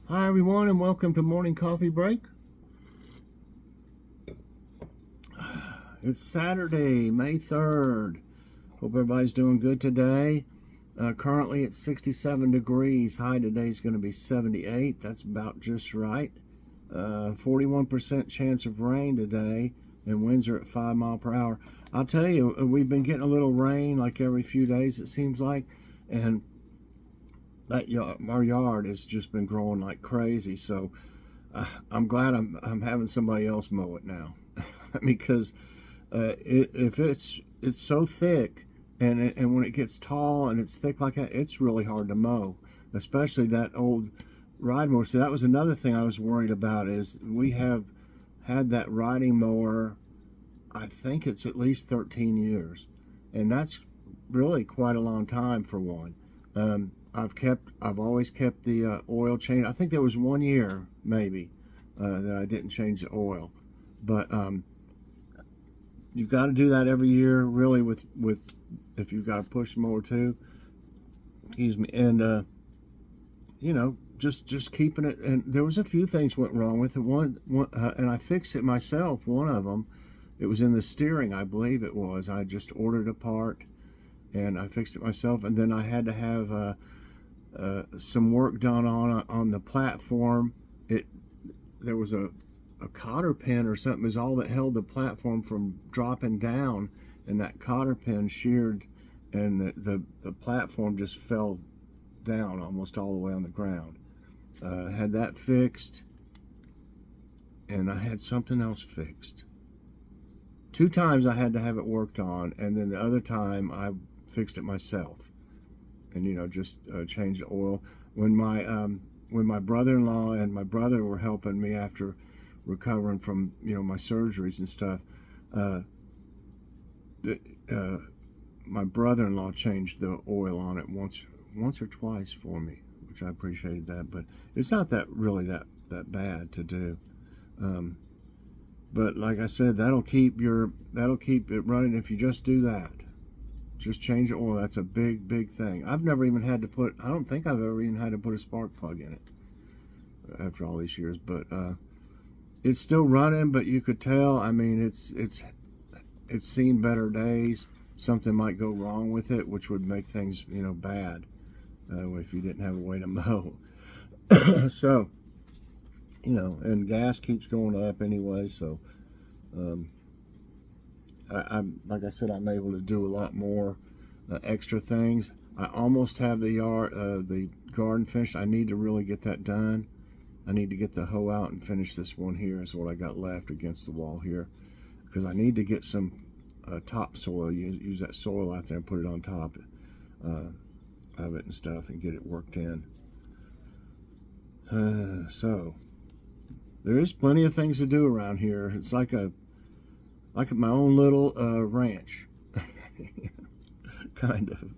Hi everyone, and welcome to Morning Coffee Break. It's Saturday, May 3rd. Hope everybody's doing good today. Currently it's 67 degrees. High today is going to be 78. That's about just right. 41% chance of rain today, and winds are at 5 miles per hour. I'll tell you, we've been getting a little rain like every few days, it seems like, and our yard has just been growing like crazy. So I'm glad I'm having somebody else mow it now, because if it's so thick, and when it gets tall and it's thick like that, it's really hard to mow, especially that old ride mower. So that was another thing I was worried about, is we have had that riding mower, I think it's at least 13 years, and that's really quite a long time for one. I've always kept the oil change. I think there was 1 year maybe that I didn't change the oil, but you've got to do that every year, really, with if you've got a push mower too. Excuse me. And you know, just keeping it. And there was a few things went wrong with it. One and I fixed it myself. One of them, it was in the steering, I believe it was. I just ordered a part and I fixed it myself, and then I had to have some work done on the platform. There was a cotter pin or something is all that held the platform from dropping down, and that cotter pin sheared, and the platform just fell down almost all the way on the ground. Had that fixed, and I had something else fixed. 2 times I had to have it worked on, and then the other time I fixed it myself, and just changed the oil. When my brother-in-law and my brother were helping me after recovering from my surgeries and stuff, my brother-in-law changed the oil on it once or twice for me, which I appreciated that. But it's not really that bad to do. But like I said, that'll keep it running if you just do that. Just change the oil. That's a big thing. I've never even had to put, I don't think I've ever even had to put a spark plug in it after all these years. But it's still running, but you could tell, I mean, it's seen better days. Something might go wrong with it, which would make things bad if you didn't have a way to mow. So and gas keeps going up anyway, so I'm like I said, I'm able to do a lot more extra things. I almost have the garden finished. I need to really get that done. I need to get the hoe out and finish this one here. Is what I got left against the wall here, because I need to get some topsoil. Use that soil out there and put it on top of it and stuff, and get it worked in. So there is plenty of things to do around here. It's like my own little ranch, kind of.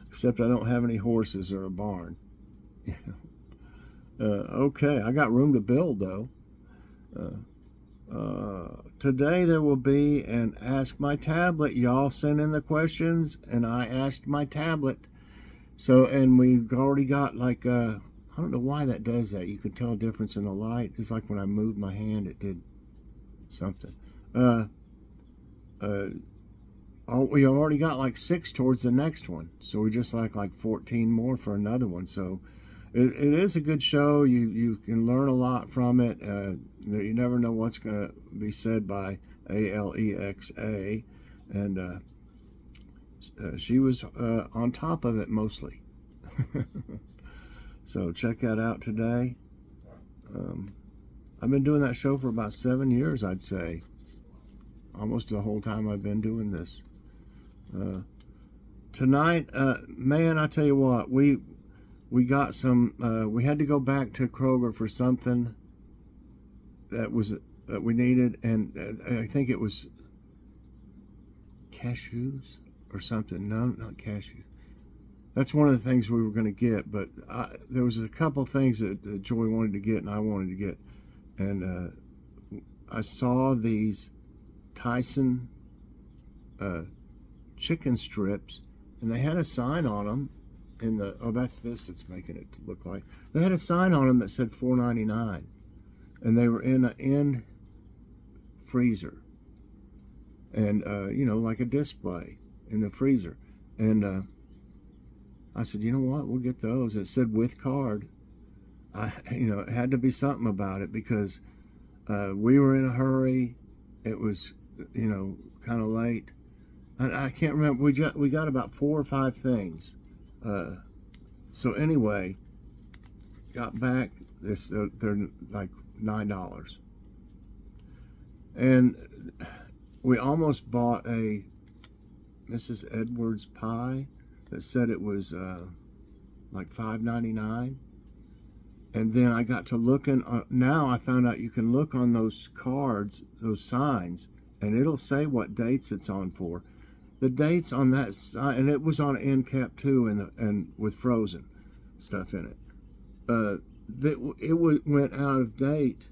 Except I don't have any horses or a barn. Okay, I got room to build though. Today there will be an Ask My Tablet. Y'all send in the questions, and I asked my tablet. So, and we've already got like I don't know why that does that. You could tell a difference in the light. It's like when I moved my hand, it did something. We already got like 6 towards the next one, so we just like 14 more for another one. So it is a good show. You can learn a lot from it. You never know what's going to be said by Alexa, and she was on top of it mostly. So check that out today. I've been doing that show for about 7 years, I'd say. Almost the whole time I've been doing this. Tonight, man, I tell you what, we got some, we had to go back to Kroger for something that we needed, and I think it was cashews or something. No, not cashews. That's one of the things we were going to get, but there was a couple things that Joy wanted to get and I wanted to get, and I saw these Tyson chicken strips, and they had a sign on them in the, oh, that's this that's making it look like. They had a sign on them that said $4.99, and they were in an end freezer, and you know, like a display in the freezer. And I said, you know what, we'll get those. It said with card. You know, it had to be something about it, because we were in a hurry. It was, you know, kind of late. I can't remember. We got about 4 or 5 things. So anyway, got back. They're like $9, and we almost bought a Mrs. Edwards pie that said it was like $5.99. And then I got to looking. Now I found out you can look on those cards, those signs, and it'll say what dates it's on for. The dates on that sign, and it was on end cap too, and with frozen stuff in it. Went out of date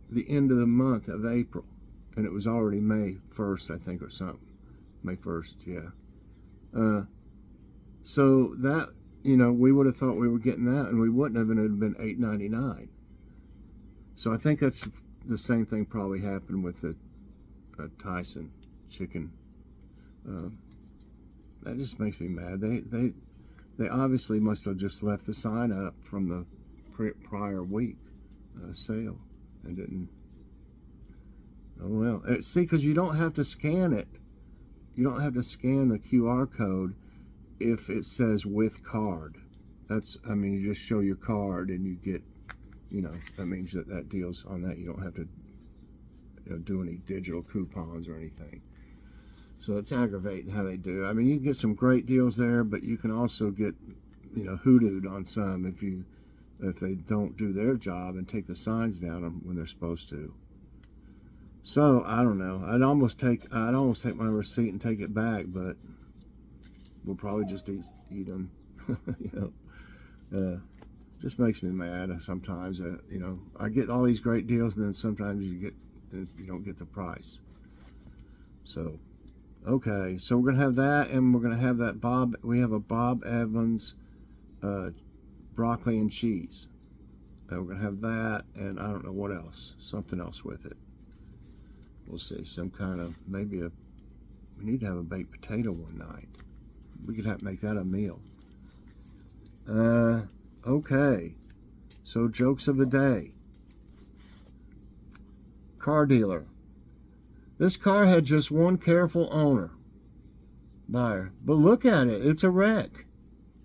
the end of the month of April, and it was already May 1st, I think, or something. May 1st, yeah. So that, you know, we would have thought we were getting that, and we wouldn't have, and it would have been $8.99. So I think that's the same thing probably happened with the Tyson chicken. That just makes me mad. They obviously must have just left the sign up from the prior week sale and didn't. Oh well. See, because you don't have to scan it. You don't have to scan the QR code if it says with card. That's, I mean, you just show your card and you get, you know, that means that deal's on that. You don't have to, you know, do any digital coupons or anything. So it's aggravating how they do. I mean, you can get some great deals there, but you can also get, you know, hoodooed on some if they don't do their job and take the signs down when they're supposed to. So I don't know. I'd almost take my receipt and take it back, but we'll probably just eat them. You know, just makes me mad sometimes. You know, I get all these great deals, and then sometimes you don't get the price. So. Okay, so we're gonna have that, and we're gonna have that we have a Bob Evans broccoli and cheese. And we're gonna have that, and I don't know what else, something else with it. We'll see, some kind of, we need to have a baked potato one night. We could make that a meal. Okay, so jokes of the day. Car dealer. This car had just one careful buyer. But look at it, it's a wreck.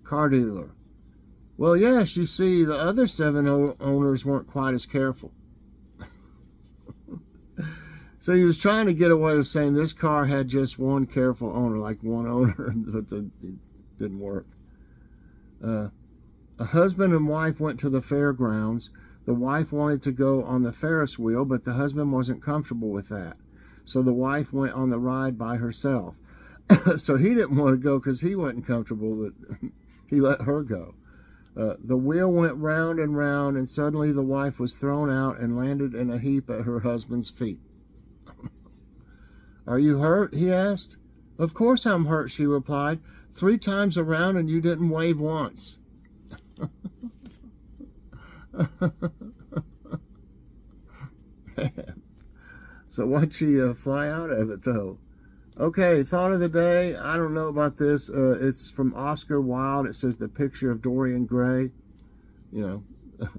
Car dealer. Well, yes, you see, the other 7 owners weren't quite as careful. So he was trying to get away with saying this car had just one careful owner, like one owner, but it didn't work. A husband and wife went to the fairgrounds. The wife wanted to go on the Ferris wheel, but the husband wasn't comfortable with that. So the wife went on the ride by herself. So he didn't want to go because he wasn't comfortable, but he let her go. The wheel went round and round, and suddenly the wife was thrown out and landed in a heap at her husband's feet. Are you hurt? He asked. Of course I'm hurt, she replied. 3 times around and you didn't wave once. So why'd she fly out of it, though? Okay, thought of the day. I don't know about this. It's from Oscar Wilde. It says the picture of Dorian Gray. You know,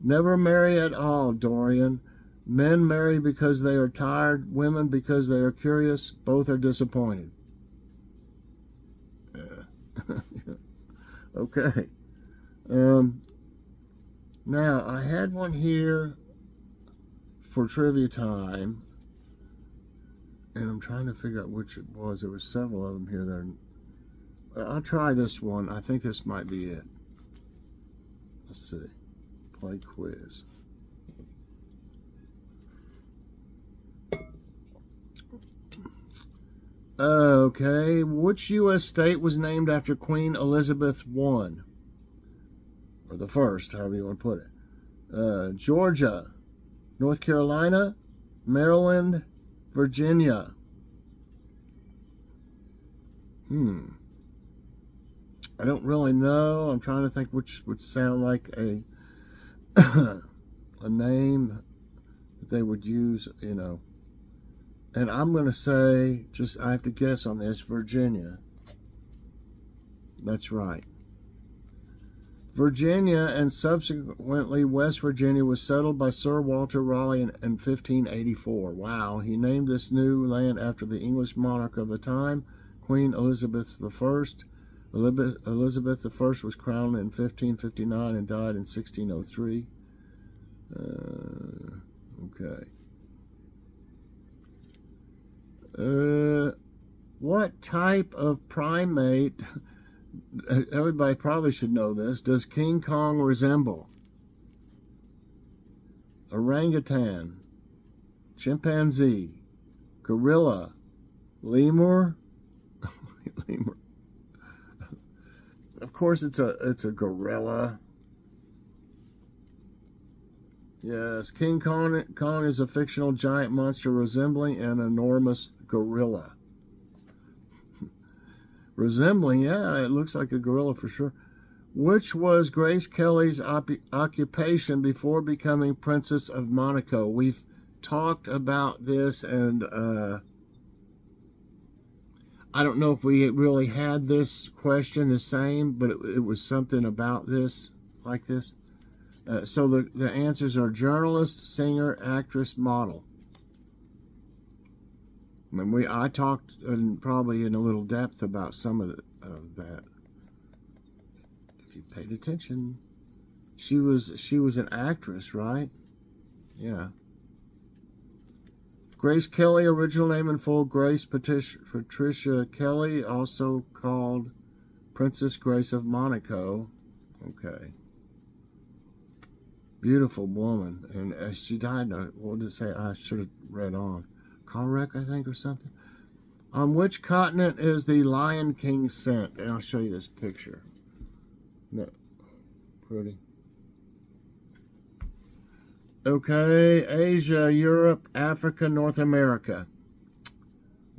never marry at all, Dorian. Men marry because they are tired. Women because they are curious. Both are disappointed. Okay. Now, I had one here for trivia time, and I'm trying to figure out which it was. There were several of them here that I'll try this one. I think this might be it. Let's see. Play quiz. Okay, which U.S. state was named after Queen Elizabeth I? Or the first, however you want to put it. Georgia, North Carolina, Maryland, Virginia. I don't really know. I'm trying to think which would sound like a a name that they would use, you know. And I'm going to say, I have to guess on this, Virginia. That's right. Virginia and subsequently West Virginia was settled by Sir Walter Raleigh in 1584. Wow, he named this new land after the English monarch of the time, Queen Elizabeth I. Elizabeth I was crowned in 1559 and died in 1603. Okay. What type of primate, everybody probably should know this, does King Kong resemble? Orangutan, chimpanzee, gorilla, lemur? Lemur. Of course it's a gorilla. Yes, King Kong is a fictional giant monster resembling an enormous gorilla. Resembling, yeah, it looks like a gorilla for sure. Which was Grace Kelly's occupation before becoming Princess of Monaco? We've talked about this, and I don't know if we really had this question the same, but it was something about this, like this. So the answers are journalist, singer, actress, model. And I talked probably in a little depth about some of that. If you paid attention, she was an actress, right? Yeah. Grace Kelly, original name in full, Grace Patricia Kelly, also called Princess Grace of Monaco. Okay. Beautiful woman. And as she died, what did it say? I should have read on. Car wreck, I think, or something. On which continent is the Lion King sent? And I'll show you this picture. No. Pretty. Okay, Asia, Europe, Africa, North America.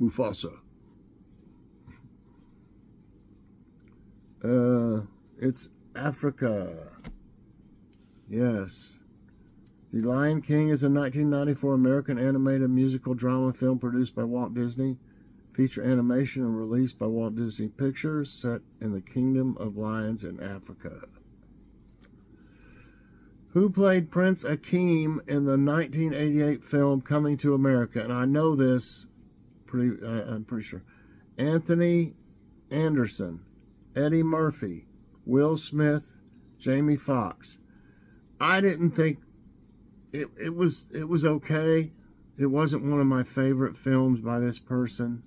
Mufasa. It's Africa. Yes. The Lion King is a 1994 American animated musical drama film produced by Walt Disney, feature animation and released by Walt Disney Pictures, set in the Kingdom of Lions in Africa. Who played Prince Akeem in the 1988 film Coming to America? And I know this, I'm pretty sure. Anthony Anderson, Eddie Murphy, Will Smith, Jamie Foxx. I didn't think it was okay. It wasn't one of my favorite films by this person.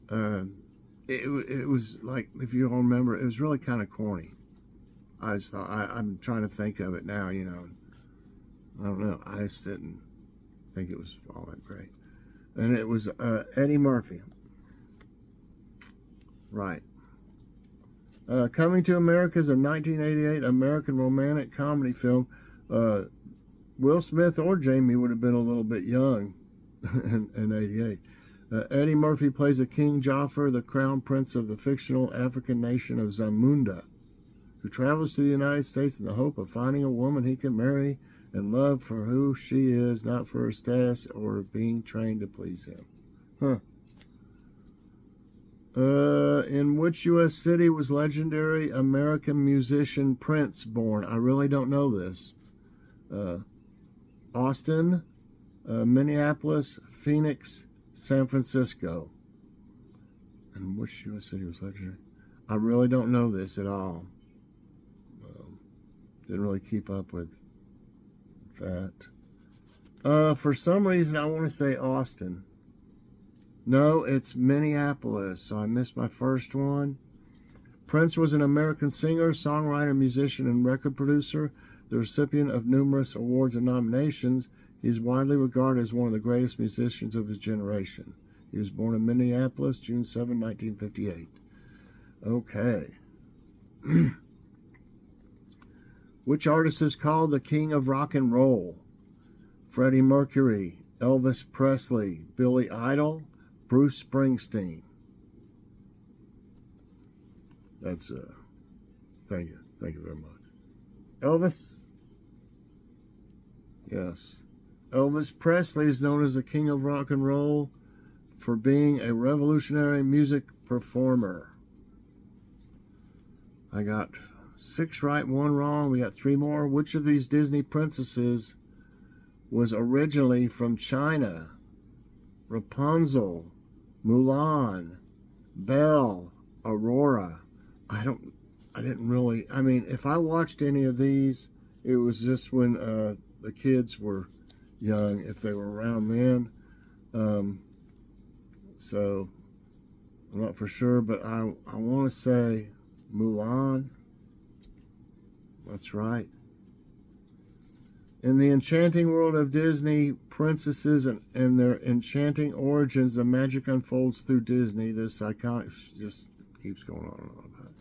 It was like, if you all remember, it was really kind of corny. I just thought, I'm trying to think of it now, you know. I don't know. I just didn't think it was all that great. And it was Eddie Murphy. Right. Coming to America is a 1988 American romantic comedy film. Will Smith or Jamie would have been a little bit young in 88. Eddie Murphy plays a King Jafar, the crown prince of the fictional African nation of Zamunda, who travels to the United States in the hope of finding a woman he can marry and love for who she is, not for her status or being trained to please him. In which U.S. city was legendary American musician Prince born? I really don't know this. Austin, Minneapolis, Phoenix, San Francisco. And which U.S. city was legendary? I really don't know this at all. Didn't really keep up with that. For some reason, I want to say Austin. No, it's Minneapolis, so I missed my first one. Prince was an American singer, songwriter, musician, and record producer, the recipient of numerous awards and nominations. He is widely regarded as one of the greatest musicians of his generation. He was born in Minneapolis, June 7, 1958. Okay. Which artist is called the King of Rock and Roll? Freddie Mercury, Elvis Presley, Billy Idol, Bruce Springsteen. That's Thank you. Thank you very much. Elvis? Yes. Elvis Presley is known as the king of rock and roll for being a revolutionary music performer. I got 6 right, 1 wrong. We got 3 more. Which of these Disney princesses was originally from China? Rapunzel, Mulan, Belle, Aurora. I didn't really, I mean, if I watched any of these, it was just when the kids were young, if they were around then. So I'm not for sure, but I want to say Mulan. That's right. In the enchanting world of Disney princesses and their enchanting origins, the magic unfolds through Disney. This iconic just keeps going on and on about it.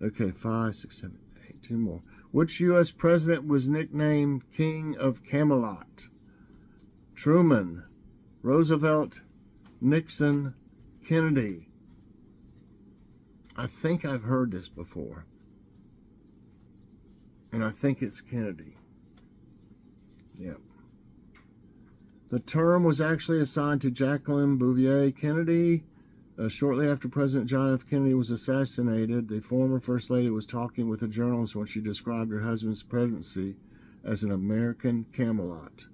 Okay, 5, 6, 7, 8, 2 more. Which U.S. president was nicknamed King of Camelot? Truman, Roosevelt, Nixon, Kennedy. I think I've heard this before. And I think it's Kennedy. Yeah. The term was actually assigned to Jacqueline Bouvier Kennedy. Shortly after President John F. Kennedy was assassinated, the former First Lady was talking with a journalist when she described her husband's presidency as an American Camelot.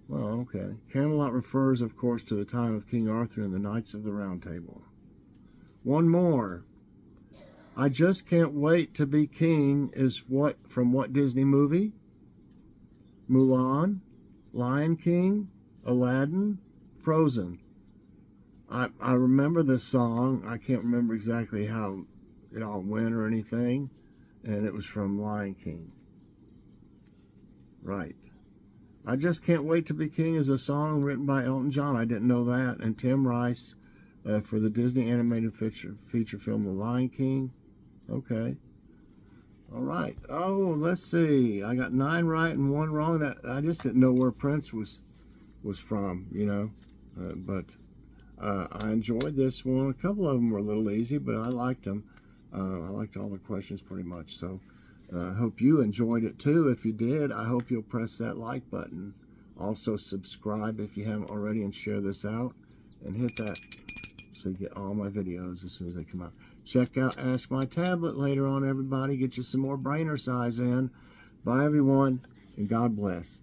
Well, okay. Camelot refers, of course, to the time of King Arthur and the Knights of the Round Table. 1 more. I Just Can't Wait to Be King is from what Disney movie? Mulan, Lion King, Aladdin, Frozen. I remember this song. I can't remember exactly how it all went or anything. And it was from Lion King. Right. I Just Can't Wait to Be King is a song written by Elton John. I didn't know that. And Tim Rice for the Disney animated feature film The Lion King. Okay. All right. Oh, let's see. I got 9 right and 1 wrong. That I just didn't know where Prince was from, you know. But I enjoyed this one. A couple of them were a little easy, but I liked them. I liked all the questions pretty much. So I hope you enjoyed it too. If you did, I hope you'll press that like button. Also subscribe if you haven't already and share this out. And hit that so you get all my videos as soon as they come out. Check out Ask My Tablet later on, everybody. Get you some more brain exercise in. Bye, everyone, and God bless.